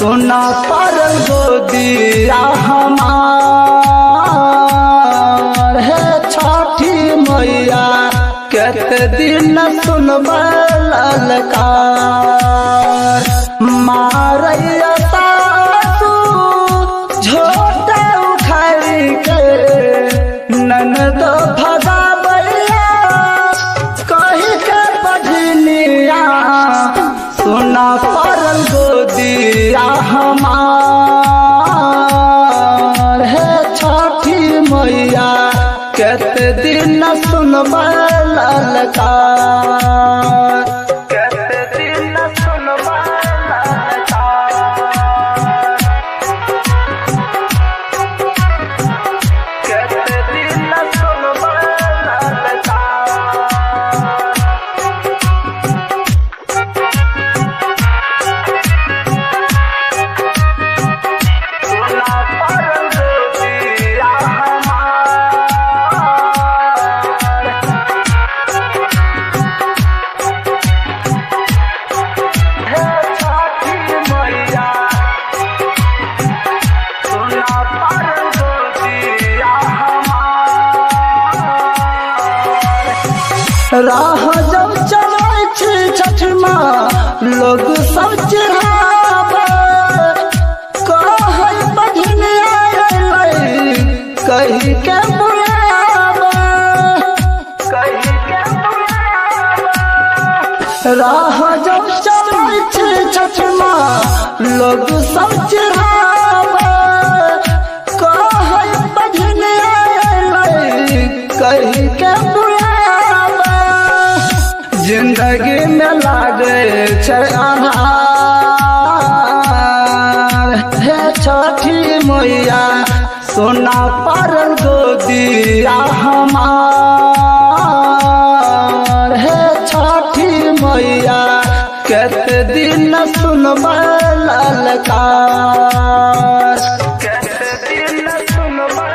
सुना पर गोदिया हमार है छठी मैया कहते दिन सुनबा ललकार मारैया सासू झोटा उखाड़ के ननद भगावैया कही के बजनिया सुना परल गोदिया हमार है छठी मैया कहते दिन सुनबा ललकार कहते दिन सुनबा ललकार कहते दिन सुनबा ललकार सुना परल गोदिया राह जब चलै छी छठ माँ लोग सब चिढ़ावे कहै बहिन आइलै कही के बुलावे कही के बुलावे राह जब चलै छी छठ माँ लोग सब चिढ़ावे कहै बहिन आइलै कही के जिंदगी में लागे छै अन्हार हे छठी मैया सोना परल गोदिया हमार है छठी मैया कहते दिन सुनबा ललकार कहते दिन सुनबा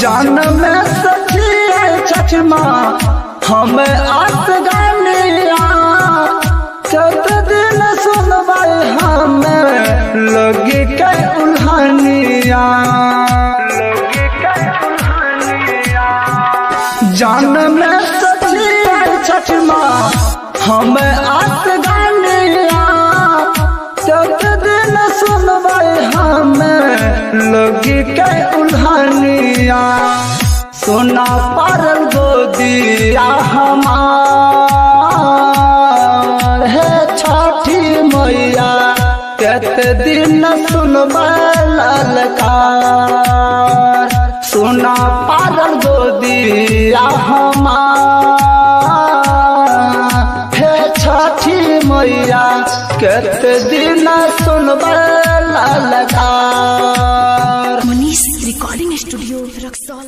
जान में सखी है छठ माँ हमें आस गानिया कत दिन सुनबा हमें लगी के उल्हानिया जान में सखी है छठ माँ हमें आस गानिया कत दिन सुनबा हमें लगी के उल्हानिया सोना परल गोदिया हमार है छठी मैया कहते दिन सुनबा ललकार सोना परल गोदिया हमार है छठी मैया कहते दिन सुनबा ललकार। Manish recording studio Raxaul.